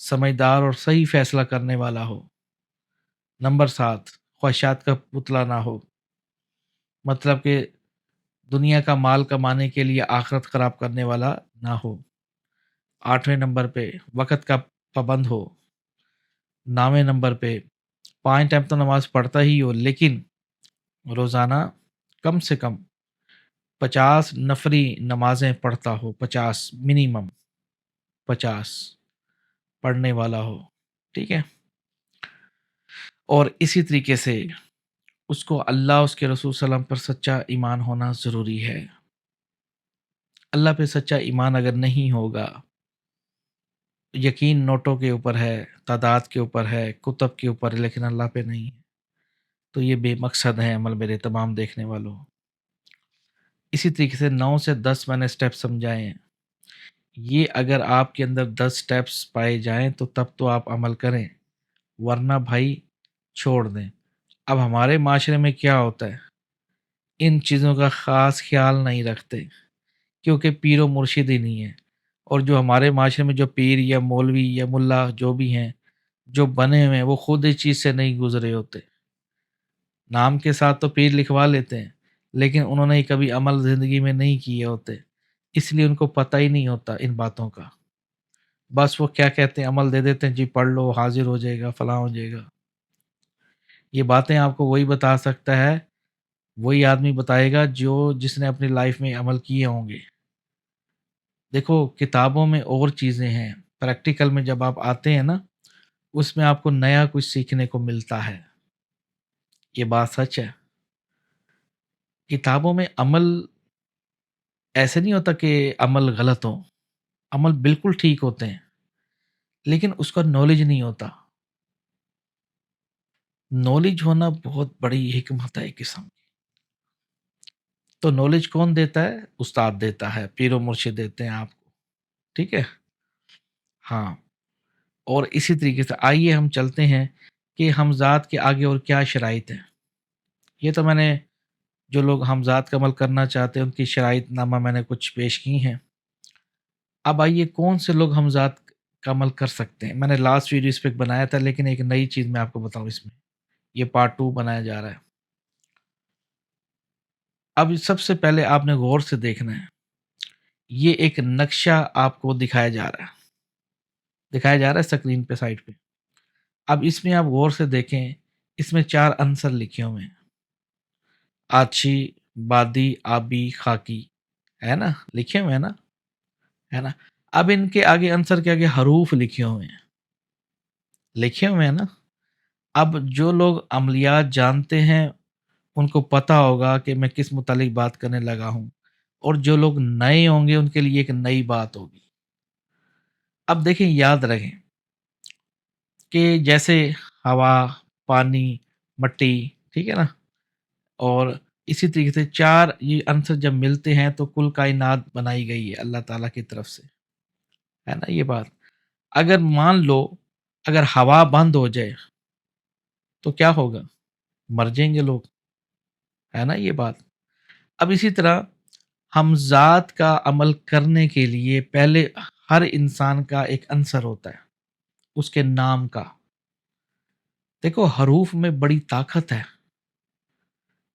سمجھدار اور صحیح فیصلہ کرنے والا ہو۔ نمبر 7، خواہشات کا پتلا نہ ہو، مطلب کہ دنیا کا مال کمانے کے لیے آخرت خراب کرنے والا نہ ہو۔ 8ویں نمبر پہ وقت کا پابند ہو۔ 9ویں نمبر پہ 5 ٹائم تو نماز پڑھتا ہی ہو، لیکن روزانہ کم سے کم 50 نفری نمازیں پڑھتا ہو، 50 منیمم 50 پڑھنے والا ہو، ٹھیک ہے۔ اور اسی طریقے سے اس کو اللہ اس کے رسول صلی اللہ علیہ وسلم پر سچا ایمان ہونا ضروری ہے۔ اللہ پہ سچا ایمان اگر نہیں ہوگا، یقین نوٹوں کے اوپر ہے، تعداد کے اوپر ہے، کتب کے اوپر ہے، لیکن اللہ پہ نہیں ہے، تو یہ بے مقصد ہے عمل میرے تمام دیکھنے والوں۔ اسی طریقے سے 9 سے 10 میں نے سٹیپ سمجھائے ہیں، یہ اگر آپ کے اندر 10 سٹیپس پائے جائیں تو تب تو آپ عمل کریں، ورنہ بھائی چھوڑ دیں۔ اب ہمارے معاشرے میں کیا ہوتا ہے، ان چیزوں کا خاص خیال نہیں رکھتے، کیونکہ پیر و مرشد ہی نہیں ہے۔ اور جو ہمارے معاشرے میں جو پیر یا مولوی یا ملا جو بھی ہیں، جو بنے ہوئے ہیں، وہ خود اس چیز سے نہیں گزرے ہوتے۔ نام کے ساتھ تو پیر لکھوا لیتے ہیں، لیکن انہوں نے کبھی عمل زندگی میں نہیں کیے ہوتے، اس لیے ان کو پتہ ہی نہیں ہوتا ان باتوں کا۔ بس وہ کیا کہتے ہیں، عمل دے دیتے ہیں، جی پڑھ لو حاضر ہو جائے گا، فلاں ہو جائے گا۔ یہ باتیں آپ کو وہی بتا سکتا ہے، وہی آدمی بتائے گا جس نے اپنی لائف میں عمل کیے ہوں گے۔ دیکھو کتابوں میں اور چیزیں ہیں، پریکٹیکل میں جب آپ آتے ہیں نا، اس میں آپ کو نیا کچھ سیکھنے کو ملتا ہے، یہ بات سچ ہے۔ کتابوں میں عمل ایسے نہیں ہوتا کہ عمل غلط ہو، عمل بالکل ٹھیک ہوتے ہیں، لیکن اس کا نالج نہیں ہوتا۔ نالج ہونا بہت بڑی حکمت ہے ایک قسم کی۔ تو نالج کون دیتا ہے؟ استاد دیتا ہے، پیر و مرشد دیتے ہیں آپ کو، ٹھیک ہے۔ ہاں، اور اسی طریقے سے آئیے ہم چلتے ہیں کہ حمزات کے آگے اور کیا شرائط ہیں۔ یہ تو میں نے جو لوگ حمزات کا عمل کرنا چاہتے ہیں ان کی شرائط نامہ میں نے کچھ پیش کی ہیں۔ اب آئیے کون سے لوگ حمزات کا عمل کر سکتے ہیں۔ میں نے لاسٹ ویڈیو اس پہ بنایا تھا، لیکن ایک نئی چیز میں آپ کو بتاؤں، اس میں یہ پارٹ 2 بنایا جا رہا ہے۔ اب سب سے پہلے آپ نے غور سے دیکھنا ہے، یہ ایک نقشہ آپ کو دکھایا جا رہا ہے اسکرین پہ سائڈ پہ۔ اب اس میں آپ غور سے دیکھیں، اس میں 4 عنصر لکھے ہوئے ہیں، آتشی، بادی، آبی، خاکی، ہے نا، لکھے ہوئے ہیں نا، ہے نا۔ اب ان کے آگے عنصر کے آگے حروف لکھے ہوئے ہیں نا۔ اب جو لوگ عملیات جانتے ہیں ان کو پتہ ہوگا کہ میں کس متعلق بات کرنے لگا ہوں، اور جو لوگ نئے ہوں گے ان کے لیے ایک نئی بات ہوگی۔ اب دیکھیں، یاد رکھیں کہ جیسے ہوا، پانی، مٹی، ٹھیک ہے نا، اور اسی طریقے سے 4 یہ عنصر جب ملتے ہیں تو کل کائنات بنائی گئی ہے اللہ تعالیٰ کی طرف سے، ہے نا یہ بات۔ اگر مان لو اگر ہوا بند ہو جائے تو کیا ہوگا؟ مر جائیں گے لوگ، ہے نا یہ بات۔ اب اسی طرح ہم ذات کا عمل کرنے کے لیے پہلے ہر انسان کا ایک عنصر ہوتا ہے، اس کے نام کا۔ دیکھو حروف میں بڑی طاقت ہے۔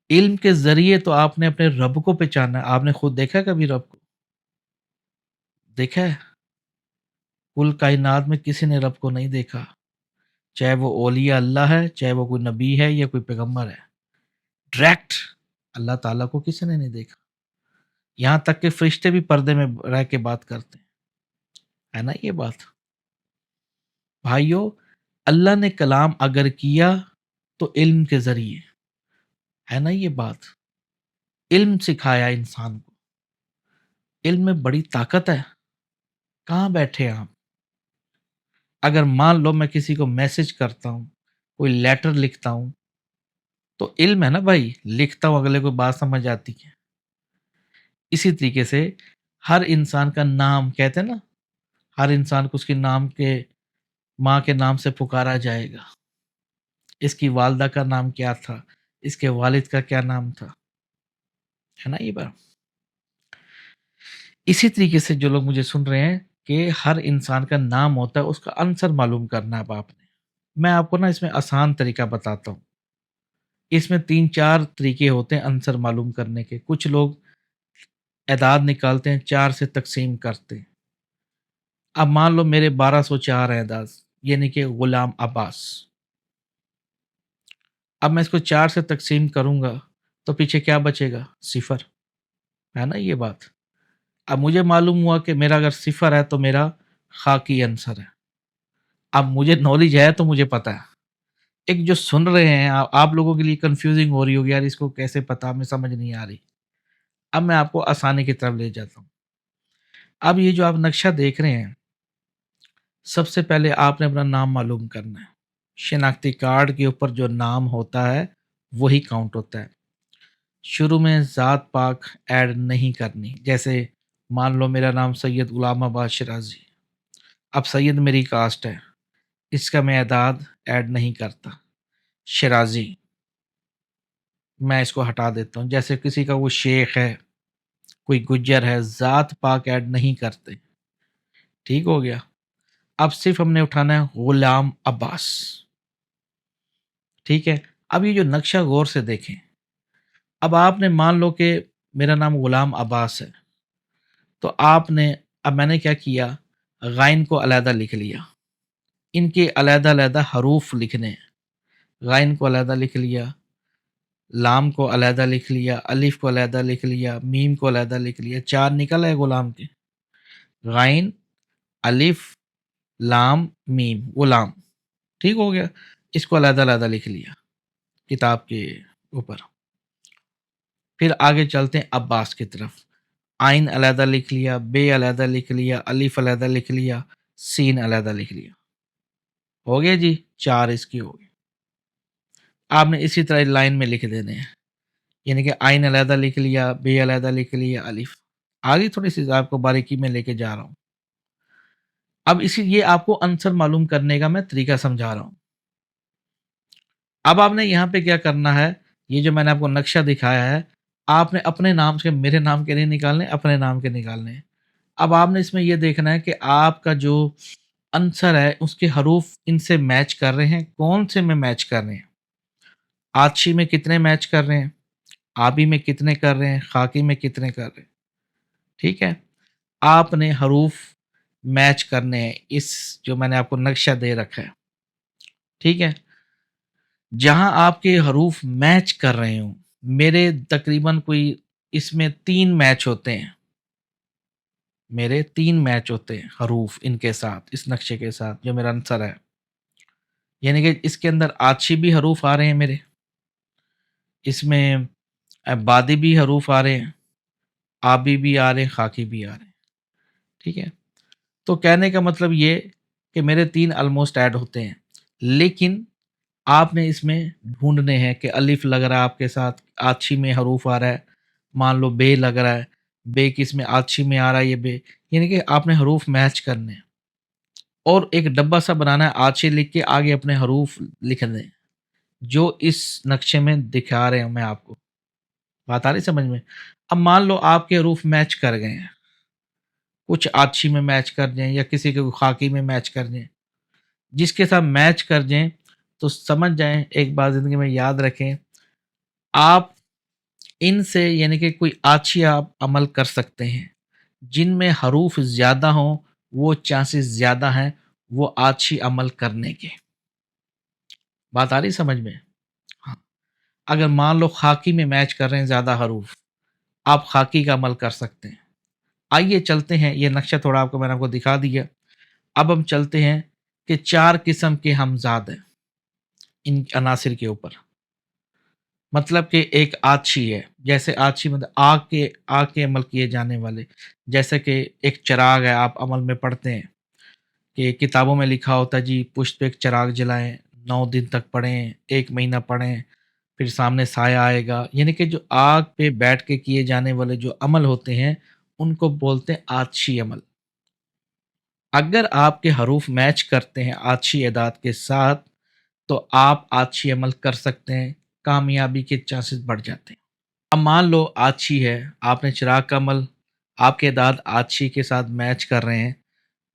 علم کے ذریعے تو آپ نے اپنے رب کو پہچانا ہے۔ آپ نے خود دیکھا ہے کبھی رب کو؟ دیکھا ہے؟ کل کائنات میں کسی نے رب کو نہیں دیکھا، چاہے وہ اولیاء اللہ ہے، چاہے وہ کوئی نبی ہے یا کوئی پیغمبر ہے، ڈائریکٹ اللہ تعالیٰ کو کسی نے نہیں دیکھا۔ یہاں تک کہ فرشتے بھی پردے میں رہ کے بات کرتے ہیں، ہے نا یہ بات۔ بھائیو، اللہ نے کلام اگر کیا تو علم کے ذریعے، ہے نا یہ بات۔ علم سکھایا انسان کو، علم میں بڑی طاقت ہے۔ کہاں بیٹھے آپ؟ اگر مان لو میں کسی کو میسج کرتا ہوں، کوئی لیٹر لکھتا ہوں، تو علم ہے نا بھائی، لکھتا ہوں اگلے کو بات سمجھ آتی ہے۔ اسی طریقے سے ہر انسان کا نام کہتے ہیں نا، ہر انسان کو اس کے نام کے، ماں کے نام سے پکارا جائے گا۔ اس کی والدہ کا نام کیا تھا، اس کے والد کا کیا نام تھا، ہے نا یہ بات۔ اسی طریقے سے جو لوگ مجھے سن رہے ہیں کہ ہر انسان کا نام ہوتا ہے، اس کا عنصر معلوم کرنا ہے اب آپ نے۔ میں آپ کو نا اس میں آسان طریقہ بتاتا ہوں۔ اس میں 3-4 طریقے ہوتے ہیں عنصر معلوم کرنے کے۔ کچھ لوگ اعداد نکالتے ہیں، 4 سے تقسیم کرتے ہیں۔ اب مان لو میرے 1204 اعداد، یعنی کہ غلام عباس۔ اب میں اس کو 4 سے تقسیم کروں گا تو پیچھے کیا بچے گا؟ صفر، ہے نا یہ بات۔ اب مجھے معلوم ہوا کہ میرا اگر صفر ہے تو میرا خاکی عنصر ہے۔ اب مجھے نالج ہے تو مجھے پتا ہے۔ ایک جو سن رہے ہیں آپ لوگوں کے لیے کنفیوزنگ ہو رہی ہوگی، یار اس کو کیسے پتا، ہمیں سمجھ نہیں آ رہی۔ اب میں آپ کو آسانی کی طرف لے جاتا ہوں۔ اب یہ جو آپ نقشہ دیکھ رہے ہیں، سب سے پہلے آپ نے اپنا نام معلوم کرنا ہے۔ شناختی کارڈ کے اوپر جو نام ہوتا ہے وہی کاؤنٹ ہوتا ہے۔ شروع میں ذات پاک ایڈ نہیں کرنی۔ جیسے مان لو میرا نام سید غلام عباس شرازی، اب سید میری کاسٹ ہے، اس کا میں اعداد ایڈ نہیں کرتا۔ شرازی میں اس کو ہٹا دیتا ہوں۔ جیسے کسی کا وہ شیخ ہے، کوئی گجر ہے، ذات پاک ایڈ نہیں کرتے۔ ٹھیک ہو گیا۔ اب صرف ہم نے اٹھانا ہے غلام عباس۔ ٹھیک ہے۔ اب یہ جو نقشہ غور سے دیکھیں۔ اب آپ نے مان لو کہ میرا نام غلام عباس ہے، تو آپ نے، اب میں نے کیا کیا، غائن کو علیحدہ لکھ لیا۔ ان کے علیحدہ علیحدہ حروف لکھنے ہیں۔ غائن کو علیحدہ لکھ لیا، لام کو علیحدہ لکھ لیا، الف کو علیحدہ لکھ لیا، میم کو علیحدہ لکھ لیا۔ 4 نکل ہے غلام کے، غائن، الف، لام، میم، غلام۔ ٹھیک ہو گیا۔ اس کو علیحدہ علیحدہ لکھ لیا کتاب کے اوپر۔ پھر آگے چلتے ہیں عباس کی طرف۔ آئین علیحدہ لکھ لیا، بے علیحدہ لکھ لیا، الف علیحدہ لکھ لیا، سین علیحدہ لکھ لیا۔ ہو گیا جی، 4 اس کی ہو گئی۔ آپ نے اسی طرح لائن میں لکھ دینے ہیں، یعنی کہ آئین علیحدہ لکھ لیا، بے علیحدہ لکھ لیا، الف۔ آگے تھوڑی سی آپ کو باریکی میں لے کے جا رہا ہوں۔ اب یہ آپ کو عنصر معلوم کرنے کا میں طریقہ سمجھا رہا ہوں۔ اب آپ نے یہاں پہ کیا کرنا ہے، یہ جو میں نے آپ کو نقشہ دکھایا ہے، آپ نے اپنے نام سے، میرے نام کے نہیں نکالنے، اپنے نام کے نکالنے ہیں۔ اب آپ نے اس میں یہ دیکھنا ہے کہ آپ کا جو عنصر ہے اس کے حروف ان سے میچ کر رہے ہیں، کون سے میں میچ کر رہے ہیں۔ آتشی میں کتنے میچ کر رہے ہیں، آبی میں کتنے کر رہے ہیں، خاکی میں کتنے کر رہے ہیں۔ ٹھیک ہے۔ آپ نے حروف میچ کرنے ہیں، اس جو میں نے آپ کو نقشہ دے رکھا ہے۔ ٹھیک ہے۔ جہاں آپ کے حروف میچ کر رہے ہوں، میرے تقریباً کوئی اس میں 3 میچ ہوتے ہیں، میرے 3 میچ ہوتے ہیں حروف ان کے ساتھ، اس نقشے کے ساتھ جو میرا عنصر ہے۔ یعنی کہ اس کے اندر آتشی بھی حروف آ رہے ہیں میرے، اس میں بادی بھی حروف آ رہے ہیں، آبی بھی آ رہے ہیں، خاکی بھی آ رہے ہیں۔ ٹھیک ہے۔ تو کہنے کا مطلب یہ کہ میرے 3 آلموسٹ ایڈ ہوتے ہیں، لیکن آپ نے اس میں ڈھونڈنے ہیں کہ الف لگ رہا ہے آپ کے ساتھ، آتشی میں حروف آ رہا ہے، مان لو بے لگ رہا ہے، بے کس میں آتشی میں آ رہا ہے، یہ بے، یعنی کہ آپ نے حروف میچ کرنے ہیں۔ اور ایک ڈبہ سا بنانا ہے، آتشی لکھ کے آگے اپنے حروف لکھ دیں جو اس نقشے میں دکھا رہے ہوں میں آپ کو۔ بات آ رہی سمجھ میں؟ اب مان لو آپ کے حروف میچ کر گئے ہیں، کچھ آتشی میں میچ کر جائیں یا کسی کے خاکی میں میچ کر جائیں، جس کے ساتھ میچ کر جائیں تو سمجھ جائیں، ایک بات زندگی میں یاد رکھیں، آپ ان سے یعنی کہ کوئی آتشی آپ عمل کر سکتے ہیں۔ جن میں حروف زیادہ ہوں وہ چانسز زیادہ ہیں وہ آتشی عمل کرنے کے۔ بات آ رہی سمجھ میں؟ ہاں۔ اگر مان لو خاکی میں میچ کر رہے ہیں زیادہ حروف، آپ خاکی کا عمل کر سکتے ہیں۔ آئیے چلتے ہیں، یہ نقشہ تھوڑا آپ کو میں نے آپ کو دکھا دیا۔ اب ہم چلتے ہیں کہ 4 قسم کے ہمزاد ہیں ان عناصر کے اوپر۔ مطلب کہ ایک آتشی ہے، جیسے آتشی مطلب آگ کے عمل کیے جانے والے، جیسے کہ ایک چراغ ہے، آپ عمل میں پڑھتے ہیں کہ کتابوں میں لکھا ہوتا ہے جی پشت پہ ایک چراغ جلائیں، 9 دن تک پڑھیں، 1 مہینہ پڑھیں، پھر سامنے سایہ آئے گا۔ یعنی کہ جو آگ پہ بیٹھ کے کیے جانے والے جو عمل ہوتے ہیں ان کو بولتے ہیں آتشی عمل۔ اگر آپ کے حروف میچ کرتے ہیں آتشی اعداد کے ساتھ تو آپ آتشی عمل کر سکتے ہیں، کامیابی کے چانسز بڑھ جاتے ہیں۔ اب مان لو آتشی ہے، آپ نے چراغ کا عمل آپ کے اعداد آتشی کے ساتھ میچ کر رہے ہیں،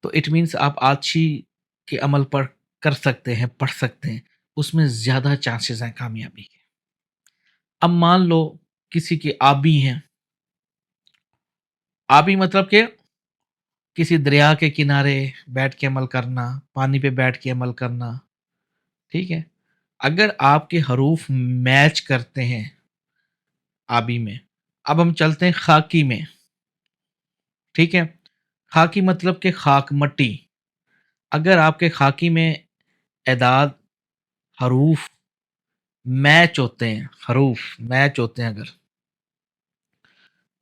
تو اٹ مینس آپ آتشی کے عمل پر کر سکتے ہیں، پڑھ سکتے ہیں، اس میں زیادہ چانسز ہیں کامیابی کے۔ اب مان لو کسی کے آبی ہیں، آبی مطلب کہ کسی دریا کے کنارے بیٹھ کے عمل کرنا، پانی پہ بیٹھ کے عمل کرنا، ٹھیک ہے؟ اگر آپ کے حروف میچ کرتے ہیں آبی میں، اب ہم چلتے ہیں خاکی میں، ٹھیک ہے؟ خاکی مطلب کہ خاک مٹی، اگر آپ کے خاکی میں اعداد حروف میچ ہوتے ہیں، حروف میچ ہوتے ہیں اگر،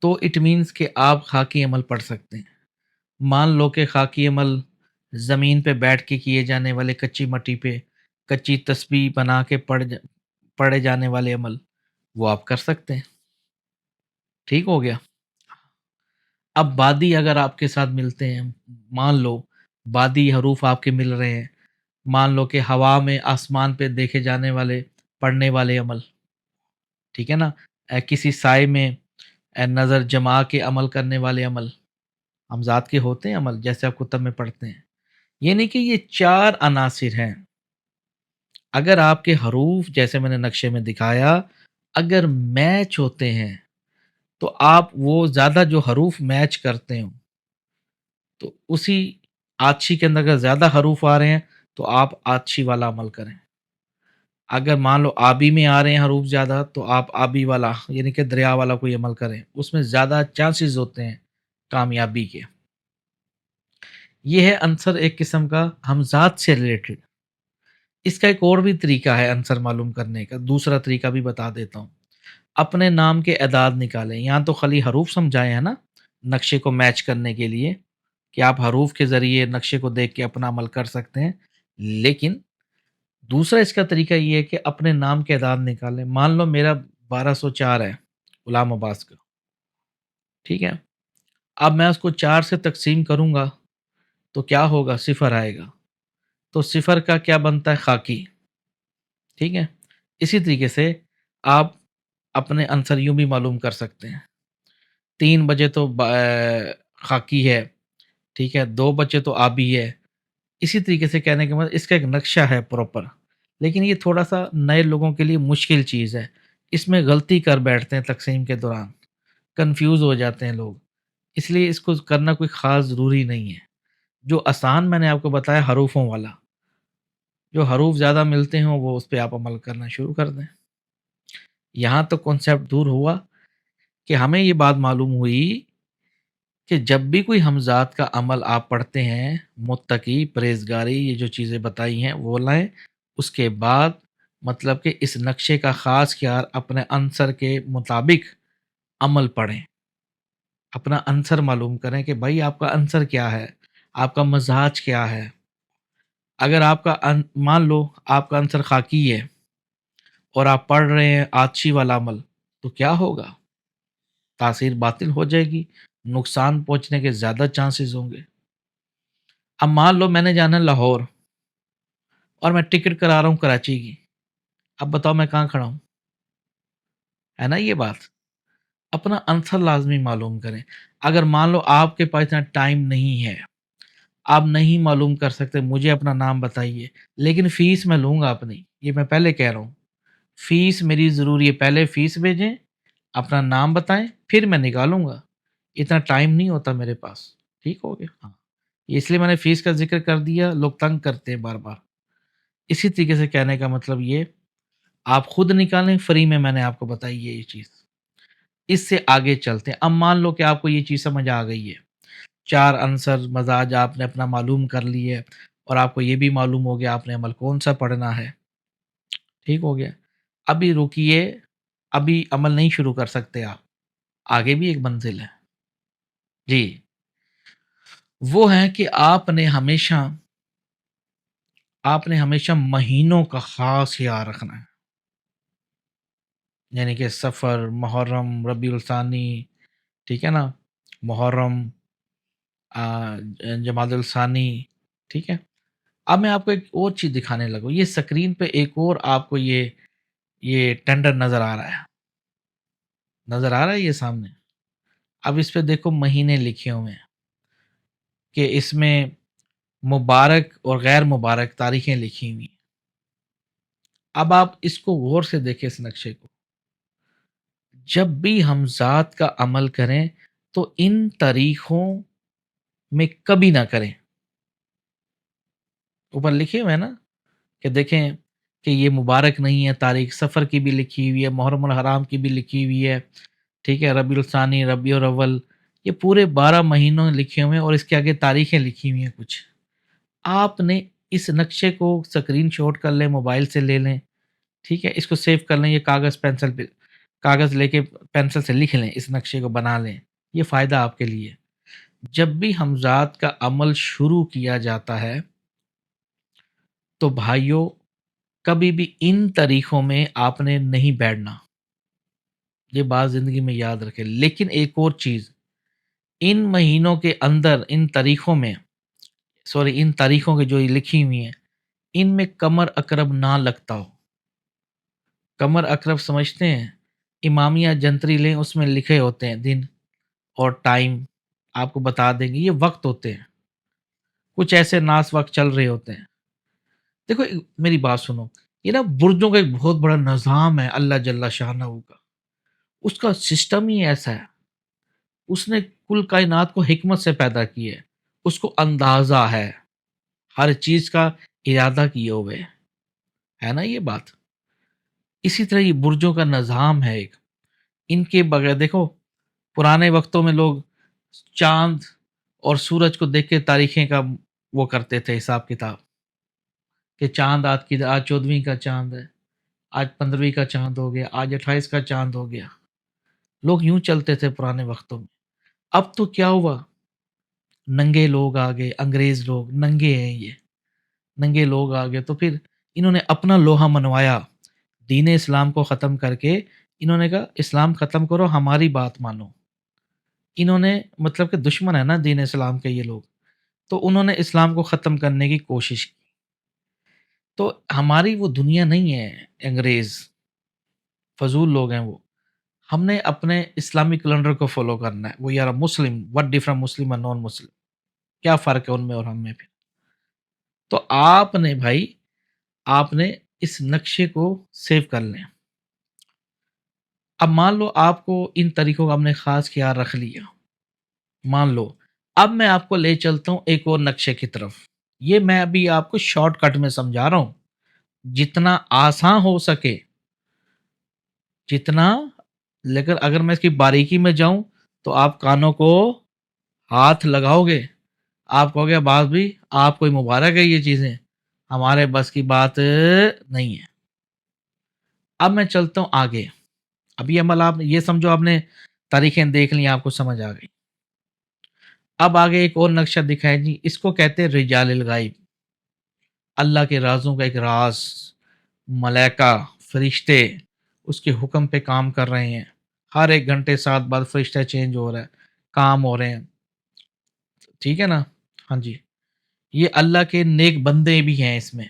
تو اٹ مینس کہ آپ خاکی عمل پڑھ سکتے ہیں۔ مان لو کہ خاکی عمل زمین پہ بیٹھ کے کیے جانے والے، کچی مٹی پہ کچی تسبیح بنا کے پڑھے جانے والے عمل، وہ آپ کر سکتے ہیں، ٹھیک ہو گیا؟ اب بادی اگر آپ کے ساتھ ملتے ہیں، مان لو بادی حروف آپ کے مل رہے ہیں، مان لو کہ ہوا میں آسمان پہ دیکھے جانے والے پڑھنے والے عمل، ٹھیک ہے نا؟ کسی سائے میں نظر جما کے عمل کرنے والے عمل، ہم ذات کے ہوتے ہیں عمل، جیسے آپ کتب میں پڑھتے ہیں۔ یعنی کہ یہ 4 عناصر ہیں، اگر آپ کے حروف جیسے میں نے نقشے میں دکھایا اگر میچ ہوتے ہیں، تو آپ وہ زیادہ جو حروف میچ کرتے ہوں، تو اسی آتشی کے اندر اگر زیادہ حروف آ رہے ہیں تو آپ آتشی والا عمل کریں۔ اگر مان لو آبی میں آ رہے ہیں حروف زیادہ، تو آپ آبی والا یعنی کہ دریا والا کوئی عمل کریں، اس میں زیادہ چانسز ہوتے ہیں کامیابی کے۔ یہ ہے عنصر ایک قسم کا ہمزات سے ریلیٹڈ۔ اس کا ایک اور بھی طریقہ ہے عنصر معلوم کرنے کا، دوسرا طریقہ بھی بتا دیتا ہوں۔ اپنے نام کے اعداد نکالیں، یہاں تو خالی حروف سمجھائے ہیں نا نقشے کو میچ کرنے کے لیے، کہ آپ حروف کے ذریعے نقشے کو دیکھ کے اپنا عمل کر سکتے ہیں، لیکن دوسرا اس کا طریقہ یہ ہے کہ اپنے نام کے اعداد نکالیں۔ مان لو میرا 1204 ہے غلام عباس کا، ٹھیک ہے؟ اب میں اس کو 4 سے تقسیم کروں گا تو کیا ہوگا؟ صفر آئے گا، تو صفر کا کیا بنتا ہے؟ خاکی، ٹھیک ہے؟ اسی طریقے سے آپ اپنے عنصر یوں بھی معلوم کر سکتے ہیں، 3 بجے تو خاکی ہے، ٹھیک ہے، 2 بجے تو آبی ہے۔ اسی طریقے سے کہنے کے مطلب اس کا ایک نقشہ ہے پراپر، لیکن یہ تھوڑا سا نئے لوگوں کے لیے مشکل چیز ہے، اس میں غلطی کر بیٹھتے ہیں تقسیم کے دوران، کنفیوز ہو جاتے ہیں لوگ، اس لیے اس کو کرنا کوئی خاص ضروری نہیں ہے۔ جو آسان میں نے آپ کو بتایا حروفوں والا، جو حروف زیادہ ملتے ہوں وہ اس پہ آپ عمل کرنا شروع کر دیں۔ یہاں تو کنسیپٹ دور ہوا کہ ہمیں یہ بات معلوم ہوئی کہ جب بھی کوئی ہمزات کا عمل آپ پڑھتے ہیں، متقی، پرہیزگاری، یہ جو چیزیں بتائی ہیں وہ لائیں، اس کے بعد مطلب کہ اس نقشے کا خاص خیال اپنے عنصر کے مطابق عمل پڑھیں، اپنا عنصر معلوم کریں کہ بھائی آپ کا عنصر کیا ہے، آپ کا مزاج کیا ہے۔ اگر آپ کا مان لو آپ کا عنصر خاکی ہے اور آپ پڑھ رہے ہیں آتشی والا عمل، تو کیا ہوگا؟ تاثیر باطل ہو جائے گی، نقصان پہنچنے کے زیادہ چانسز ہوں گے۔ اب مان لو میں نے جانا ہے لاہور اور میں ٹکٹ کرا رہا ہوں کراچی کی، اب بتاؤ میں کہاں کھڑا ہوں؟ ہے نا یہ بات؟ اپنا عنصر لازمی معلوم کریں۔ اگر مان لو آپ کے پاس اتنا ٹائم نہیں ہے، آپ نہیں معلوم کر سکتے، مجھے اپنا نام بتائیے، لیکن فیس میں لوں گا اپنی، یہ میں پہلے کہہ رہا ہوں، فیس میری ضروری ہے، پہلے فیس بھیجیں، اپنا نام بتائیں، پھر میں نکالوں گا، اتنا ٹائم نہیں ہوتا میرے پاس، ٹھیک ہو گیا؟ ہاں، اس لیے میں نے فیس کا ذکر کر دیا، لوگ تنگ کرتے ہیں بار بار۔ اسی طریقے سے کہنے کا مطلب یہ، آپ خود نکالیں، فری میں نے آپ کو بتائی ہے یہ چیز۔ اس سے آگے چلتے ہیں، اب مان لو کہ آپ کو یہ چیز سمجھ آ گئی ہے، 4 عنصر مزاج آپ نے اپنا معلوم کر لی ہے، اور آپ کو یہ بھی معلوم ہو گیا آپ نے عمل کون سا پڑھنا ہے، ٹھیک ہو گیا؟ ابھی رکیے، ابھی عمل نہیں شروع کر سکتے آپ، آگے بھی ایک منزل ہے جی، وہ ہے کہ آپ نے ہمیشہ مہینوں کا خاص خیال رکھنا ہے، یعنی کہ سفر، محرم، ربیع الثانی، ٹھیک ہے نا، محرم، جمادی الثانی، ٹھیک ہے؟ اب میں آپ کو ایک اور چیز دکھانے لگوں، یہ سکرین پہ ایک اور آپ کو یہ ٹینڈر نظر آ رہا ہے یہ سامنے، اب اس پہ دیکھو مہینے لکھے ہوئے ہیں کہ اس میں مبارک اور غیر مبارک تاریخیں لکھی ہوئی ہیں۔ اب آپ اس کو غور سے دیکھیں اس نقشے کو، جب بھی ہم ذات کا عمل کریں تو ان تاریخوں میں کبھی نہ کریں۔ اوپر لکھے ہوئے ہیں نا کہ دیکھیں کہ یہ مبارک نہیں ہے، تاریخ سفر کی بھی لکھی ہوئی ہے، محرم الحرام کی بھی لکھی ہوئی ہے، ٹھیک ہے، ربیع الثانی، ربیع الاول، یہ پورے 12 مہینوں لکھے ہوئے ہیں اور اس کے آگے تاریخیں لکھی ہوئی ہیں کچھ۔ آپ نے اس نقشے کو اسکرین شاٹ کر لیں، موبائل سے لے لیں، ٹھیک ہے، اس کو سیو کر لیں، یہ کاغذ پینسل پہ کاغذ لے کے پینسل سے لکھ لیں، اس نقشے کو بنا لیں، یہ فائدہ آپ کے لیے۔ جب بھی ہم ذات کا عمل شروع کیا جاتا ہے تو بھائیوں کبھی بھی ان طریقوں میں آپ نے نہیں بیٹھنا، یہ بات زندگی میں یاد رکھے۔ لیکن ایک اور چیز، ان مہینوں کے اندر ان تاریخوں کے جو یہ لکھی ہوئی ہیں، ان میں کمر اکرب نہ لگتا ہو۔ کمر اکرب سمجھتے ہیں؟ امامیہ جنتری لیں، اس میں لکھے ہوتے ہیں دن اور ٹائم، آپ کو بتا دیں گے، یہ وقت ہوتے ہیں، کچھ ایسے ناس وقت چل رہے ہوتے ہیں۔ دیکھو میری بات سنو، یہ نا برجوں کا ایک بہت بڑا نظام ہے اللہ جل شانہ کا، اس کا سسٹم ہی ایسا ہے، اس نے کل کائنات کو حکمت سے پیدا کی ہے، اس کو اندازہ ہے، ہر چیز کا ارادہ کیے ہوئے ہے نا یہ بات۔ اسی طرح یہ برجوں کا نظام ہے ایک، ان کے بغیر دیکھو پرانے وقتوں میں لوگ چاند اور سورج کو دیکھ کے تاریخیں کا وہ کرتے تھے حساب کتاب، کہ چاند آج 14ویں کا چاند ہے، آج 15ویں کا چاند ہو گیا، آج 28 کا چاند ہو گیا، لوگ یوں چلتے تھے پرانے وقتوں میں۔ اب تو کیا ہوا، ننگے لوگ آ گئے، انگریز لوگ ننگے ہیں، یہ ننگے لوگ آ گئے، تو پھر انہوں نے اپنا لوہا منوایا، دین اسلام کو ختم کر کے انہوں نے کہا اسلام ختم کرو، ہماری بات مانو۔ انہوں نے مطلب کہ دشمن ہے نا دین اسلام کے یہ لوگ، تو انہوں نے اسلام کو ختم کرنے کی کوشش کی۔ تو ہماری وہ دنیا نہیں ہے، انگریز فضول لوگ ہیں وہ، ہم نے اپنے اسلامی کیلنڈر کو فالو کرنا ہے، وہ یار مسلم وٹ ڈفرنٹ مسلم اور نان مسلم، کیا فرق ہے ان میں اور ہم میں پھر؟ تو آپ نے بھائی، آپ نے اس نقشے کو سیو کر لیں۔ اب مان لو آپ کو ان طریقوں کا ہم نے خاص خیال رکھ لیا، مان لو اب میں آپ کو لے چلتا ہوں ایک اور نقشے کی طرف، یہ میں ابھی آپ کو شارٹ کٹ میں سمجھا رہا ہوں، جتنا آسان ہو سکے جتنا، لیکن اگر میں اس کی باریکی میں جاؤں تو آپ کانوں کو ہاتھ لگاؤ گے، آپ کہو گے بعض بھی آپ کوئی مبارک ہے، یہ چیزیں ہمارے بس کی بات نہیں ہے۔ اب میں چلتا ہوں آگے، اب یہ عمل آپ یہ سمجھو آپ نے تاریخیں دیکھ لی، آپ کو سمجھ آ گئی۔ اب آگے ایک اور نقشہ دکھائے جی، اس کو کہتے ہیں رجال الغیب، اللہ کے رازوں کا ایک راز، ملائکہ فرشتے اس کے حکم پہ کام کر رہے ہیں، ہر 1 گھنٹے 7 بعد فرشتہ چینج ہو رہا ہے، کام ہو رہے ہیں، ٹھیک ہے نا؟ ہاں جی، یہ اللہ کے نیک بندے بھی ہیں اس میں،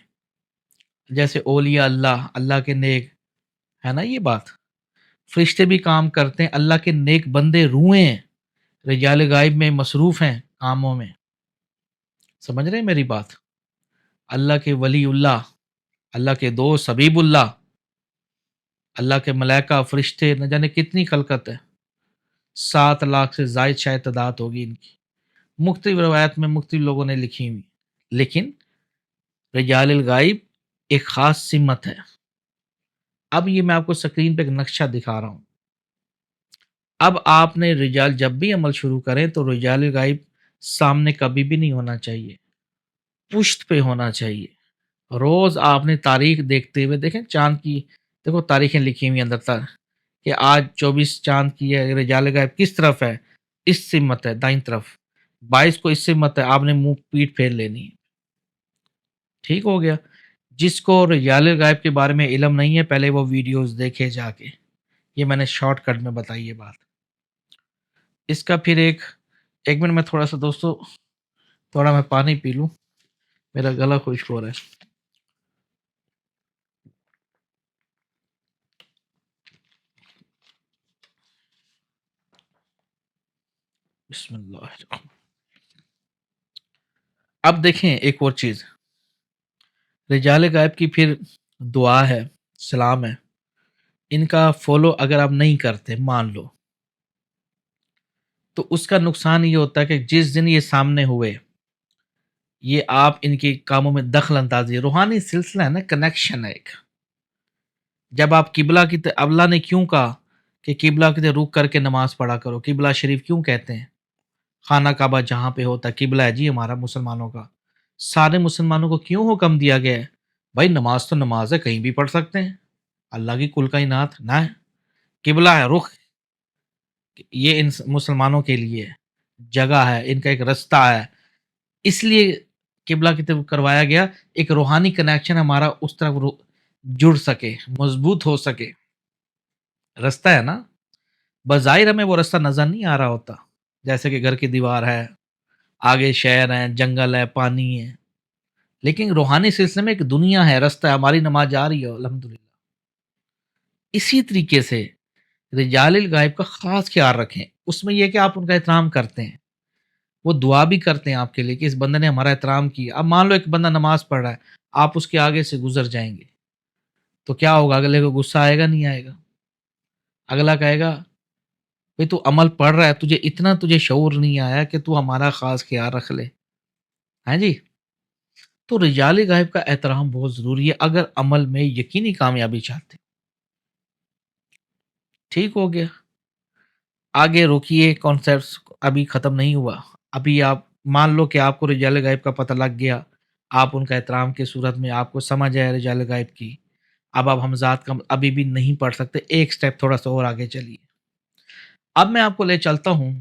جیسے اولیاء اللہ، اللہ کے نیک، ہے نا یہ بات، فرشتے بھی کام کرتے ہیں، اللہ کے نیک بندے روحیں ہیں، رجال غائب میں مصروف ہیں کاموں میں، سمجھ رہے ہیں میری بات؟ اللہ کے ولی اللہ، اللہ کے دوست حبیب اللہ، اللہ کے ملائکہ فرشتے، نہ جانے کتنی خلقت ہے، 7 لاکھ سے زائد شاید تعداد ہوگی ان کی، مختلف روایت میں مختلف لوگوں نے لکھی ہوئی، لیکن رجال الغائب ایک خاص سمت ہے۔ اب یہ میں آپ کو سکرین پہ ایک نقشہ دکھا رہا ہوں، اب آپ نے رجال جب بھی عمل شروع کریں تو رجال الغائب سامنے کبھی بھی نہیں ہونا چاہیے، پشت پہ ہونا چاہیے۔ روز آپ نے تاریخ دیکھتے ہوئے دیکھیں، چاند کی دیکھو تاریخیں لکھی ہوئی اندر تک کہ آج 24 چاند کی ہے، رجال غائب کس طرف ہے، اس سمت ہے دائیں طرف، 22 کو اس سمت ہے، آپ نے منہ پیٹ پھیر لینی ہے، ٹھیک ہو گیا؟ جس کو رجال غائب کے بارے میں علم نہیں ہے، پہلے وہ ویڈیوز دیکھے جا کے، یہ میں نے شارٹ کٹ میں بتائی یہ بات۔ اس کا پھر ایک منٹ میں تھوڑا سا دوستو، تھوڑا میں پانی پی لوں، میرا گلا خشک ہو رہا ہے۔ بسم اللہ الرحمن۔ اب دیکھیں ایک اور چیز، رجال غائب کی پھر دعا ہے، سلام ہے، ان کا فالو اگر آپ نہیں کرتے مان لو، تو اس کا نقصان یہ ہوتا ہے کہ جس دن یہ سامنے ہوئے، یہ آپ ان کے کاموں میں دخل اندازی، روحانی سلسلہ ہے نا، کنیکشن ہے ایک۔ جب آپ قبلہ کی اللہ نے کیوں کہا کہ قبلہ کی طرف رخ کر کے نماز پڑھا کرو؟ قبلہ شریف کیوں کہتے ہیں؟ خانہ کعبہ جہاں پہ ہوتا ہے قبلہ ہے جی ہمارا مسلمانوں کا، سارے مسلمانوں کو کیوں حکم دیا گیا ہے؟ بھائی نماز تو نماز ہے، کہیں بھی پڑھ سکتے ہیں، اللہ کی کل کائنات نہ ہے، قبلہ ہے، رخ یہ ان مسلمانوں کے لیے جگہ ہے، ان کا ایک رستہ ہے، اس لیے قبلہ کی طرف کروایا گیا، ایک روحانی کنیکشن ہمارا اس طرف جڑ سکے، مضبوط ہو سکے۔ رستہ ہے نا، بظاہر ہمیں وہ رستہ نظر نہیں آ رہا ہوتا، جیسے کہ گھر کی دیوار ہے، آگے شہر ہے، جنگل ہے، پانی ہے، لیکن روحانی سلسلے میں ایک دنیا ہے، رستہ ہے، ہماری نماز جا رہی ہے الحمدللہ۔ اسی طریقے سے رجال الغائب کا خاص خیال رکھیں، اس میں یہ کہ آپ ان کا احترام کرتے ہیں، وہ دعا بھی کرتے ہیں آپ کے لیے کہ اس بندے نے ہمارا احترام کیا۔ اب مان لو ایک بندہ نماز پڑھ رہا ہے، آپ اس کے آگے سے گزر جائیں گے تو کیا ہوگا؟ اگلے کو غصہ آئے گا نہیں آئے گا؟ اگلا کہے گا بھئی تو عمل پڑھ رہا ہے، تجھے شعور نہیں آیا کہ تو ہمارا خاص خیال رکھ لے، ہاں جی؟ تو رجال غائب کا احترام بہت ضروری ہے اگر عمل میں یقینی کامیابی چاہتے ہیں۔ ٹھیک ہو گیا، آگے روکیے، کانسیپٹس ابھی ختم نہیں ہوا۔ ابھی آپ مان لو کہ آپ کو رجال غائب کا پتہ لگ گیا، آپ ان کا احترام کی صورت میں آپ کو سمجھ آیا رجال غائب کی، اب آپ حمزات کا ابھی بھی نہیں پڑھ سکتے، ایک سٹیپ تھوڑا سا اور آگے چلیے۔ اب میں آپ کو لے چلتا ہوں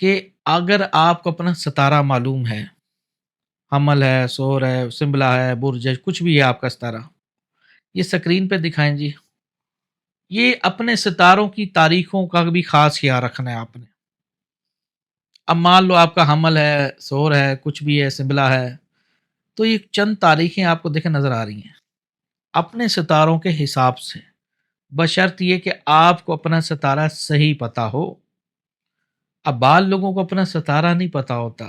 کہ اگر آپ کو اپنا ستارہ معلوم ہے، حمل ہے، سور ہے، سنبلہ ہے، برج ہے، کچھ بھی ہے آپ کا ستارہ، یہ سکرین پہ دکھائیں جی۔ یہ اپنے ستاروں کی تاریخوں کا بھی خاص خیال رکھنا ہے آپ نے۔ اب مان لو آپ کا حمل ہے، سور ہے، کچھ بھی ہے، سنبلہ ہے، تو یہ چند تاریخیں آپ کو دیکھیں نظر آ رہی ہیں اپنے ستاروں کے حساب سے، بشرط یہ کہ آپ کو اپنا ستارہ صحیح پتا ہو۔ اب بعض لوگوں کو اپنا ستارہ نہیں پتا ہوتا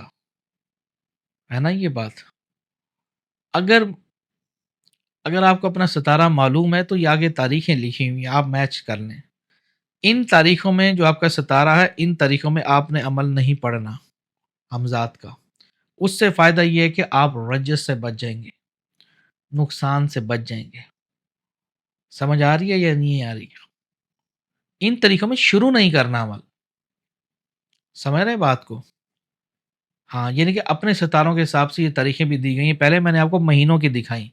ہے نا، یہ بات اگر اگر آپ کو اپنا ستارہ معلوم ہے تو یہ آگے تاریخیں لکھی ہوئی ہیں، آپ میچ کر لیں۔ ان تاریخوں میں جو آپ کا ستارہ ہے، ان تاریخوں میں آپ نے عمل نہیں پڑھنا حمزات کا، اس سے فائدہ یہ ہے کہ آپ رجس سے بچ جائیں گے، نقصان سے بچ جائیں گے۔ سمجھ آ رہی ہے یا نہیں آ رہی؟ ان طریقوں میں شروع نہیں کرنا عمل، سمجھ رہے ہیں بات کو؟ ہاں، یعنی کہ اپنے ستاروں کے حساب سے یہ تاریخیں بھی دی گئی ہیں، پہلے میں نے آپ کو مہینوں کی دکھائیں،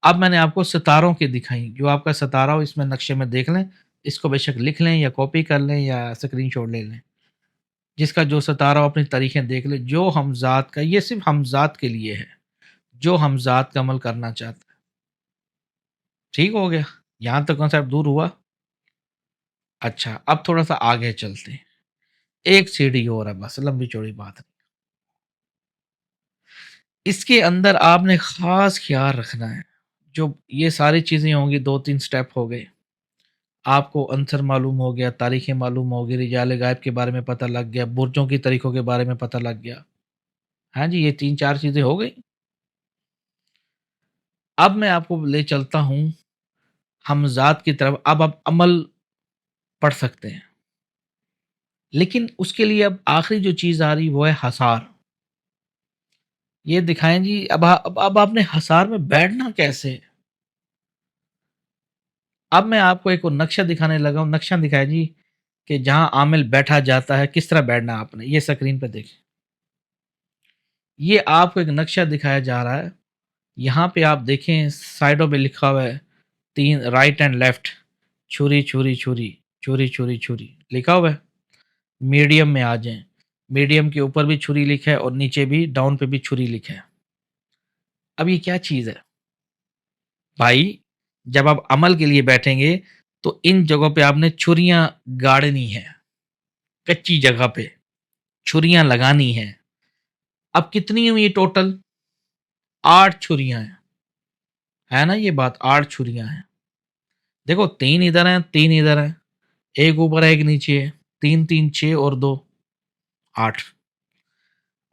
اب میں نے آپ کو ستاروں کی دکھائیں، جو آپ کا ستارہ ہو اس میں نقشے میں دیکھ لیں، اس کو بے شک لکھ لیں یا کاپی کر لیں یا اسکرین شاٹ لے لیں، جس کا جو ستارہ ہو اپنی تاریخیں دیکھ لیں، جو حمزات کا، یہ صرف حمزات کے لیے ہے، جو حمزات کا عمل کرنا چاہتا ہے۔ ٹھیک ہو گیا، یہاں تک کنسیپٹ دور ہوا؟ اچھا، اب تھوڑا سا آگے چلتے ہیں، ایک سیڑھی اور ہے، بس لمبی چوڑی بات ہے۔ اس کے اندر آپ نے خاص خیال رکھنا ہے، جو یہ ساری چیزیں ہوں گی، 2-3 سٹیپ ہو گئے، آپ کو عنصر معلوم ہو گیا، تاریخیں معلوم ہو گئی، رجال غائب کے بارے میں پتہ لگ گیا، برجوں کی تاریخوں کے بارے میں پتہ لگ گیا، ہاں جی، یہ 3-4 چیزیں ہو گئی۔ اب میں آپ کو لے چلتا ہوں حمزات کی طرف، اب آپ عمل پڑھ سکتے ہیں، لیکن اس کے لیے اب آخری جو چیز آ رہی وہ ہے حصار۔ یہ دکھائیں جی، اب آپ نے حصار میں بیٹھنا کیسے؟ اب میں آپ کو ایک اور نقشہ دکھانے لگا ہوں، نقشہ دکھائے جی کہ جہاں عامل بیٹھا جاتا ہے کس طرح بیٹھنا ہے آپ نے، یہ سکرین پہ دیکھیں، یہ آپ کو ایک نقشہ دکھایا جا رہا ہے، یہاں پہ آپ دیکھیں سائڈوں پہ لکھا ہوا ہے 3 رائٹ اینڈ لیفٹ، چھری چھری چھری، چھری چھری چھری لکھا ہوا ہے، میڈیم میں آ جائیں، میڈیم کے اوپر بھی چھری لکھا ہے اور نیچے بھی ڈاؤن پہ بھی چھری لکھا ہے۔ اب یہ کیا چیز ہے بھائی؟ جب آپ عمل کے لیے بیٹھیں گے تو ان جگہوں پہ آپ نے چھریاں گاڑنی ہے، کچی جگہ پہ چھریاں لگانی ہیں۔ اب کتنی ہوئی ٹوٹل؟ 8 چھریاں ہیں، ہے نا، یہ بات 8 چھریاں ہیں۔ دیکھو 3 ادھر ہیں، 3 ادھر ہیں، ایک اوپر ہے ایک نیچے ہے، 3 3 6 اور 2، 8।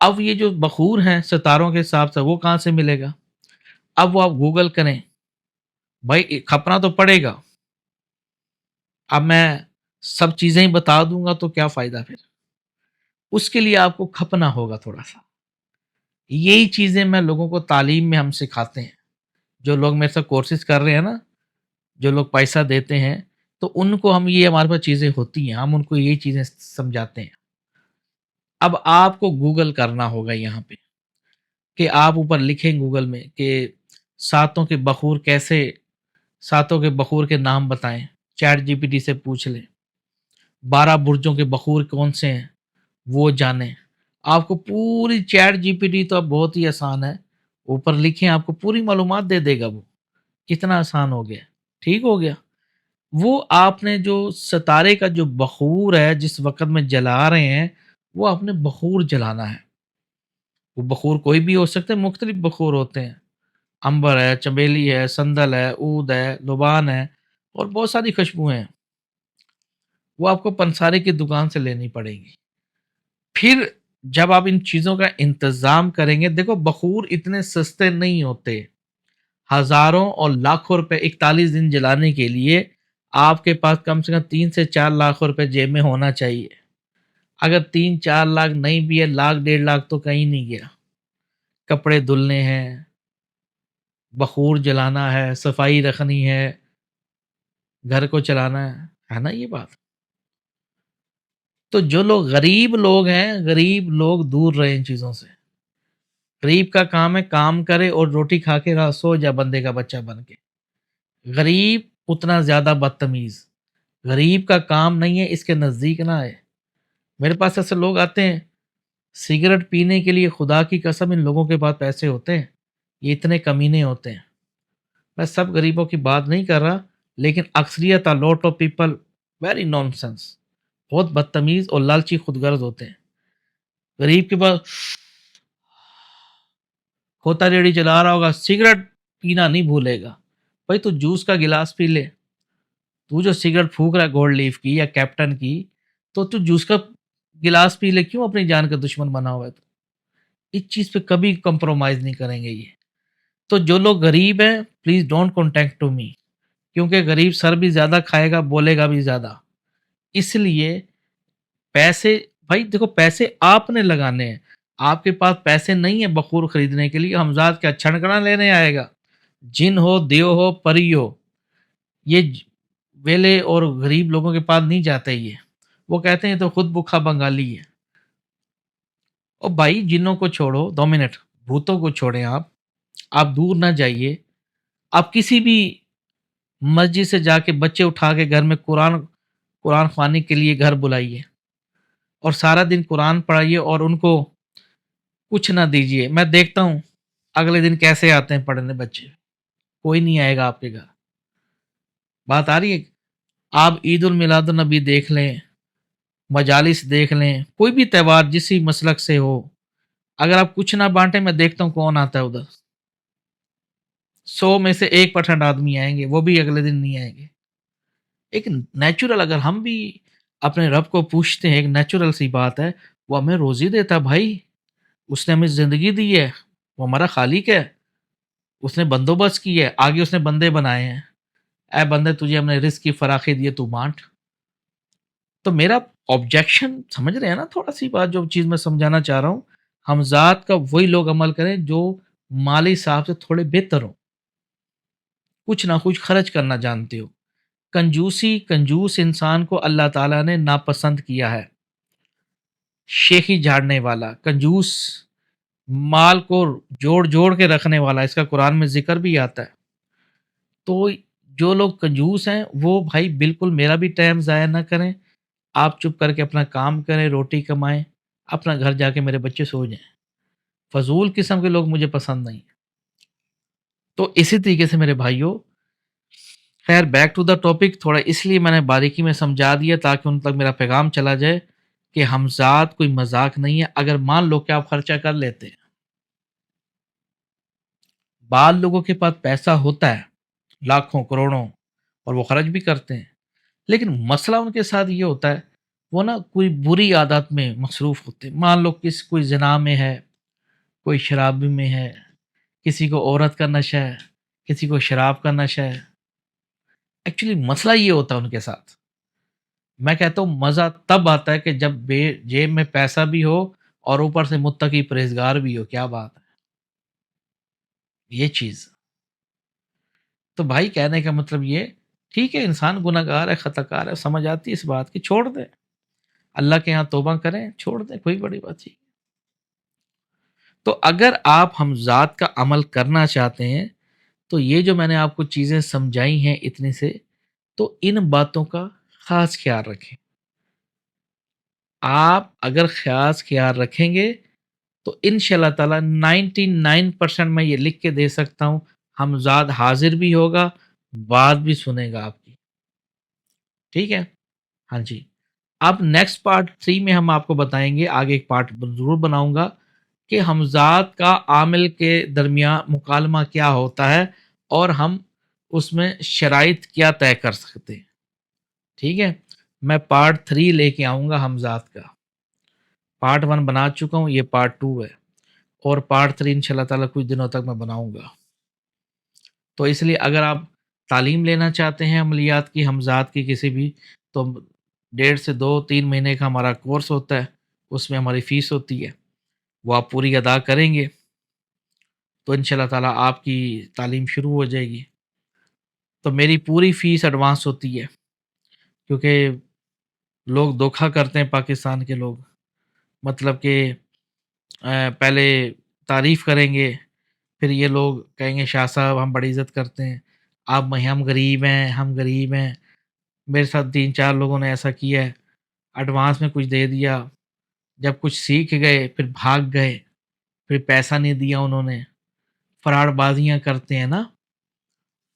اب یہ جو بخور ہیں ستاروں کے حساب سے وہ کہاں سے ملے گا؟ اب وہ آپ گوگل کریں، بھائی کھپنا تو پڑے گا. اب میں سب چیزیں ہی بتا دوں گا تو کیا فائدہ پھر؟ اس کے لیے آپ کو کھپنا ہوگا تھوڑا سا. یہی چیزیں میں لوگوں کو تعلیم میں ہم سکھاتے ہیں. جو لوگ میرے ساتھ کورسز کر رہے ہیں نا، جو لوگ پیسہ دیتے ہیں، تو ان کو ہم یہ ہمارے پاس چیزیں ہوتی ہیں، ہم ان کو یہی چیزیں سمجھاتے ہیں. اب آپ کو گوگل کرنا ہوگا یہاں پہ کہ آپ اوپر لکھیں گوگل میں کہ ساتوں کے بخور کیسے، ساتوں کے بخور کے نام بتائیں. چیٹ جی پی ٹی سے پوچھ لیں. 12 برجوں کے بخور کون سے ہیں وہ جانیں. آپ کو پوری چیٹ جی پی ٹی تو اب بہت ہی آسان ہے، اوپر لکھیں آپ کو پوری معلومات دے دے گا. وہ کتنا آسان ہو گیا، ٹھیک ہو گیا. وہ آپ نے جو ستارے کا جو بخور ہے جس وقت میں جلا رہے ہیں، وہ آپ نے بخور جلانا ہے. وہ بخور کوئی بھی ہو سکتے ہیں، مختلف بخور ہوتے ہیں. امبر ہے، چمیلی ہے، سندل ہے، عود ہے، لبان ہے، اور بہت ساری خوشبوئیں ہیں. وہ آپ کو پنسارے کی دکان سے لینی پڑے گی. پھر جب آپ ان چیزوں کا انتظام کریں گے، دیکھو بخور اتنے سستے نہیں ہوتے. ہزاروں اور لاکھوں روپے 41 دن جلانے کے لیے آپ کے پاس کم سے کم 3 سے 4 لاکھ روپے جیب میں ہونا چاہیے. اگر 3 4 لاکھ نہیں بھی ہے، لاکھ 1.5 لاکھ تو کہیں نہیں گیا. کپڑے دھلنے ہیں، بخور جلانا ہے، صفائی رکھنی ہے، گھر کو چلانا ہے نا یہ بات. تو جو لوگ غریب لوگ ہیں، غریب لوگ دور رہے ان چیزوں سے. غریب کا کام ہے کام کرے اور روٹی کھا کے سو جا بندے کا بچہ بن کے. غریب اتنا زیادہ بدتمیز، غریب کا کام نہیں ہے اس کے نزدیک نہ آئے. میرے پاس ایسے لوگ آتے ہیں سگریٹ پینے کے لیے، خدا کی قسم ان لوگوں کے پاس پیسے ہوتے ہیں، یہ اتنے کمینے ہوتے ہیں. میں سب غریبوں کی بات نہیں کر رہا، لیکن اکثریت lot of people very non sense, بہت بدتمیز اور لالچی خود غرض ہوتے ہیں. غریب کے پاس کھوتا ریڑھی چلا رہا ہوگا، سگریٹ پینا نہیں بھولے گا. بھائی تو جوس کا گلاس پی لے. تو جو سگریٹ پھونک رہا ہے گولڈ لیف کی یا کیپٹن کی، تو جوس کا گلاس پی لے. کیوں اپنی جان کا دشمن بنا ہوا ہے؟ تو اس چیز پہ کبھی کمپرومائز نہیں کریں گے یہ. تو جو لوگ غریب ہیں please don't contact to me, کیونکہ غریب سر بھی زیادہ کھائے گا، بولے گا بھی زیادہ. اس لیے پیسے، بھائی دیکھو پیسے آپ نے لگانے ہیں. آپ کے پاس پیسے نہیں ہیں بخور خریدنے کے لیے، حمزاد کیا چھڑکنا لینے آئے گا؟ جن ہو، دیو ہو، پری ہو، یہ ویلے اور غریب لوگوں کے پاس نہیں جاتے. یہ وہ کہتے ہیں تو خود بکھا بنگالی ہے. اور بھائی جنوں کو چھوڑو، 2 منٹ، بھوتوں کو چھوڑیں. آپ دور نہ جائیے. آپ کسی بھی مسجد سے جا کے بچے اٹھا کے گھر میں قرآن خوانی کے لیے گھر بلائیے اور سارا دن قرآن پڑھائیے اور ان کو کچھ نہ دیجیے. میں دیکھتا ہوں اگلے دن کیسے آتے ہیں پڑھنے بچے. کوئی نہیں آئے گا آپ کے گھر. بات آ رہی ہے؟ آپ عید المیلاد النبی دیکھ لیں، مجالس دیکھ لیں، کوئی بھی تہوار جسی مسلک سے ہو، اگر آپ کچھ نہ بانٹیں، میں دیکھتا ہوں کون آتا ہے ادھر. 100 میں سے 1% آدمی آئیں گے، وہ بھی اگلے دن نہیں آئیں گے. ایک نیچرل، اگر ہم بھی اپنے رب کو پوچھتے ہیں، ایک نیچرل سی بات ہے، وہ ہمیں روزی دیتا ہے بھائی. اس نے ہمیں زندگی دی ہے، وہ ہمارا خالق ہے. اس نے بندوبست کی ہے، آگے اس نے بندے بنائے ہیں. اے بندے تجھے ہم نے رزق کی فراخی دی ہے، تو بانٹ. تو میرا آبجیکشن سمجھ رہے ہیں نا، تھوڑا سی بات جو چیز میں سمجھانا چاہ رہا ہوں، ہم ذات کا وہی لوگ عمل کریں جو مالی صاحب سے تھوڑے بہتر ہوں، کچھ نہ کچھ خرچ کرنا جانتے ہو. کنجوس انسان کو اللہ تعالیٰ نے ناپسند کیا ہے. شیخی جھاڑنے والا کنجوس، مال کو جوڑ جوڑ کے رکھنے والا، اس کا قرآن میں ذکر بھی آتا ہے. تو جو لوگ کنجوس ہیں وہ بھائی بالکل میرا بھی ٹائم ضائع نہ کریں. آپ چپ کر کے اپنا کام کریں، روٹی کمائیں، اپنا گھر جا کے میرے بچے سو جائیں. فضول قسم کے لوگ مجھے پسند نہیں. تو اسی طریقے سے میرے بھائیوں، خیر بیک ٹو دا ٹاپک، تھوڑا اس لیے میں نے باریکی میں سمجھا دیا تاکہ ان تک میرا پیغام چلا جائے کہ ہمزاد کوئی مذاق نہیں ہے. اگر مان لو کہ آپ خرچہ کر لیتے ہیں، بعض لوگوں کے پاس پیسہ ہوتا ہے لاکھوں کروڑوں اور وہ خرچ بھی کرتے ہیں، لیکن مسئلہ ان کے ساتھ یہ ہوتا ہے وہ نا کوئی بری عادت میں مصروف ہوتے ہیں. مان لو کوئی زنا میں ہے، کوئی شرابی میں ہے، کسی کو عورت کا نشہ ہے، کسی کو شراب کا نشہ ہے. ایکچولی مسئلہ یہ ہوتا ہے ان کے ساتھ. میں کہتا ہوں مزہ تب آتا ہے کہ جب جیب میں پیسہ بھی ہو اور اوپر سے متقی پرہیزگار بھی ہو. کیا بات ہے یہ چیز. تو بھائی کہنے کا مطلب یہ، ٹھیک ہے انسان گناہ گار ہے، خطا کار ہے، سمجھ آتی ہے اس بات کی، چھوڑ دیں، اللہ کے ہاں توبہ کریں، چھوڑ دیں، کوئی بڑی بات نہیں. تو اگر آپ ہمزاد کا عمل کرنا چاہتے ہیں تو یہ جو میں نے آپ کو چیزیں سمجھائی ہیں اتنی سے، تو ان باتوں کا خاص خیال رکھیں. آپ اگر خاص خیال رکھیں گے تو ان شاء اللہ تعالیٰ 99% میں یہ لکھ کے دے سکتا ہوں ہمزاد حاضر بھی ہوگا، بات بھی سنے گا آپ کی. ٹھیک ہے. ہاں جی. اب نیکسٹ پارٹ 3 میں ہم آپ کو بتائیں گے، آگے ایک پارٹ ضرور بناؤں گا کہ ہمزاد کا عامل کے درمیان مکالمہ کیا ہوتا ہے اور ہم اس میں شرائط کیا طے کر سکتے ہیں. ٹھیک ہے. میں پارٹ 3 لے کے آؤں گا ہمزاد کا. پارٹ 1 بنا چکا ہوں، یہ پارٹ 2 ہے، اور پارٹ 3 ان شاء اللہ تعالیٰ کچھ دنوں تک میں بناؤں گا. تو اس لیے اگر آپ تعلیم لینا چاہتے ہیں عملیات کی، ہمزاد کی کسی بھی، تو 1.5 سے 2-3 مہینے کا ہمارا کورس ہوتا ہے، اس میں ہماری فیس ہوتی ہے، وہ آپ پوری ادا کریں گے تو ان شاء اللہ تعالیٰ آپ کی تعلیم شروع ہو جائے گی. تو میری پوری فیس ایڈوانس ہوتی ہے، کیونکہ لوگ دھوکا کرتے ہیں پاکستان کے لوگ. مطلب کہ پہلے تعریف کریں گے، پھر یہ لوگ کہیں گے شاہ صاحب ہم بڑی عزت کرتے ہیں، آپ ہم غریب ہیں، ہم غریب ہیں. میرے ساتھ 3-4 لوگوں نے ایسا کیا ہے، ایڈوانس میں کچھ دے دیا، جب کچھ سیکھ گئے پھر بھاگ گئے، پھر پیسہ نہیں دیا انہوں نے. فراڈ بازیاں کرتے ہیں نا.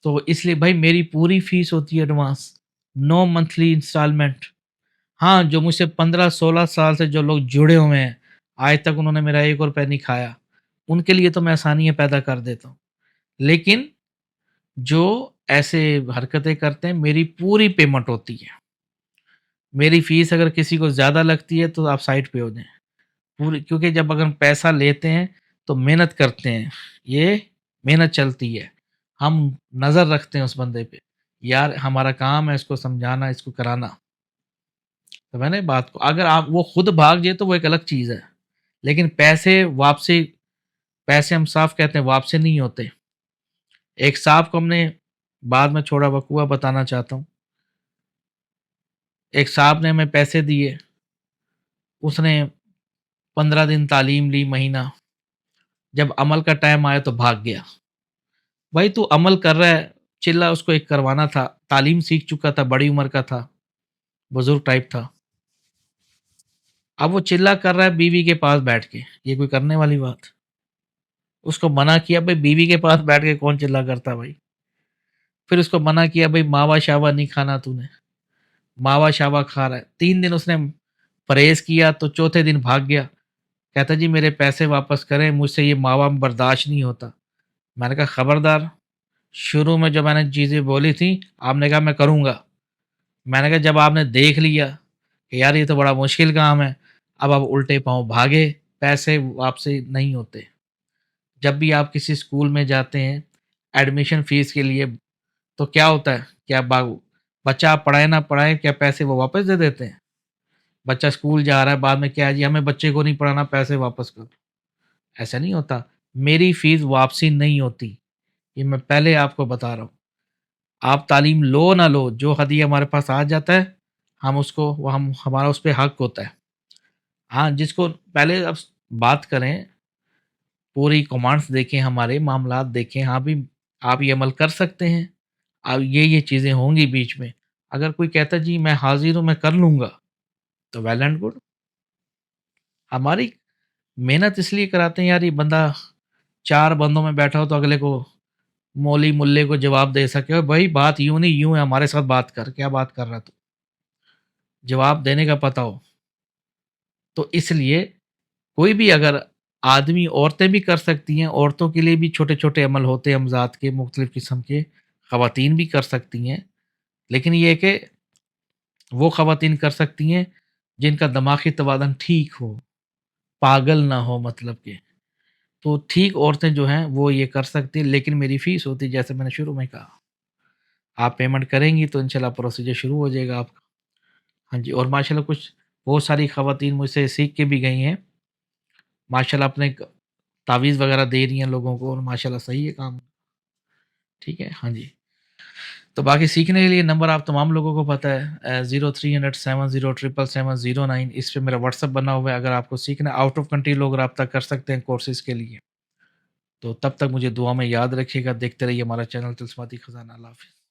تو اس لیے بھائی میری پوری فیس ہوتی ہے ایڈوانس، نو منتھلی انسٹالمنٹ. ہاں جو مجھ سے 15-16 سال سے جو لوگ جڑے ہوئے ہیں، آج تک انہوں نے میرا 1 روپے نہیں کھایا، ان کے لیے تو میں آسانیاں پیدا کر دیتا ہوں. لیکن جو ایسے حرکتیں کرتے ہیں، میری پوری پیمنٹ ہوتی ہے. میری فیس اگر کسی کو زیادہ لگتی ہے تو آپ سائٹ پہ ہو جائیں پوری، کیونکہ جب اگر ہم پیسہ لیتے ہیں تو محنت کرتے ہیں، یہ محنت چلتی ہے، ہم نظر رکھتے ہیں اس بندے پہ، یار ہمارا کام ہے اس کو سمجھانا، اس کو کرانا. تو میں نے بات کو، اگر آپ وہ خود بھاگ جائے تو وہ ایک الگ چیز ہے، لیکن پیسے واپسی، پیسے ہم صاف کہتے ہیں واپسی نہیں ہوتے. ایک صاحب کو ہم نے بعد میں چھوڑا وقوع بتانا چاہتا ہوں. ایک صاحب نے ہمیں پیسے دیے، اس نے 15 دن تعلیم لی، مہینہ، جب عمل کا ٹائم آیا تو بھاگ گیا. بھائی تو عمل کر رہا ہے، چلا اس کو ایک کروانا تھا، تعلیم سیکھ چکا تھا، بڑی عمر کا تھا، بزرگ ٹائپ تھا. اب وہ چلا کر رہا ہے بیوی کے پاس بیٹھ کے، یہ کوئی کرنے والی بات؟ اس کو منع کیا بھائی بیوی کے پاس بیٹھ کے کون چلا کرتا بھائی. پھر اس کو منع کیا بھائی ماوا شاوا نہیں کھانا تو نے، ماوا شاوا کھا رہا ہے. 3 دن اس نے پرہیز کیا تو چوتھے دن بھاگ گیا، کہتا جی میرے پیسے واپس کریں، مجھ سے یہ ماوا برداشت نہیں ہوتا. میں نے کہا خبردار، شروع میں جو میں نے چیزیں بولی تھیں آپ نے کہا میں کروں گا. میں نے کہا جب آپ نے دیکھ لیا کہ یار یہ تو بڑا مشکل کام ہے، اب آپ الٹے پاؤں بھاگے، پیسے واپسی نہیں ہوتے. جب بھی آپ کسی اسکول میں جاتے ہیں ایڈمیشن فیس کے لیے تو کیا ہوتا ہے، کیا بچہ آپ پڑھائے نہ پڑھائے، کیا پیسے وہ واپس دے دیتے ہیں؟ بچہ اسکول جا رہا ہے، بعد میں کیا ہے جی ہمیں بچے کو نہیں پڑھانا، پیسے واپس کر. ایسا نہیں ہوتا، میری فیس واپسی نہیں ہوتی، یہ میں پہلے آپ کو بتا رہا ہوں. آپ تعلیم لو نہ لو، جو ہدیہ ہمارے پاس آ جاتا ہے ہم اس کو، وہ ہمارا اس پہ حق ہوتا ہے. ہاں جس کو پہلے اب بات کریں، پوری کمانڈس دیکھیں، ہمارے معاملات دیکھیں، ہاں بھی آپ یہ عمل کر سکتے ہیں. اب یہ چیزیں ہوں گی بیچ میں، اگر کوئی کہتا جی میں حاضر ہوں میں کر لوں گا تو ویل اینڈ گڈ. ہماری محنت اس لیے کراتے ہیں یار، یہ بندہ 4 بندوں میں بیٹھا ہو تو اگلے کو مولی ملے کو جواب دے سکے، اور بھائی بات یوں نہیں یوں ہے، ہمارے ساتھ بات کر، کیا بات کر رہا تو جواب دینے کا پتہ ہو. تو اس لیے کوئی بھی اگر آدمی، عورتیں بھی کر سکتی ہیں، عورتوں کے لیے بھی چھوٹے چھوٹے عمل ہوتے ہیں امزاد کے مختلف قسم کے، خواتین بھی کر سکتی ہیں. لیکن یہ ہے کہ وہ خواتین کر سکتی ہیں جن کا دماغی توازن ٹھیک ہو، پاگل نہ ہو مطلب کہ، تو ٹھیک عورتیں جو ہیں وہ یہ کر سکتی ہیں، لیکن میری فیس ہوتی ہے جیسے میں نے شروع میں کہا، آپ پیمنٹ کریں گی تو انشاءاللہ پروسیجر شروع ہو جائے گا آپ کا۔ ہاں جی، اور ماشاءاللہ کچھ بہت ساری خواتین مجھ سے سیکھ کے بھی گئی ہیں، ماشاءاللہ اپنے تعویذ وغیرہ دے رہی ہیں لوگوں کو، اور ماشاءاللہ صحیح ہے کام، ٹھیک ہے، ہاں جی۔ تو باقی سیکھنے کے لیے نمبر آپ تمام لوگوں کو پتہ ہے، 0300707709، اس پہ میرا واٹس ایپ بنا ہوا ہے، اگر آپ کو سیکھنا ہے، آؤٹ آف کنٹری لوگ رابطہ کر سکتے ہیں کورسز کے لیے۔ تو تب تک مجھے دعا میں یاد رکھیے گا، دیکھتے رہیے ہمارا چینل تلسماتی خزانہ۔ اللہ حافظ۔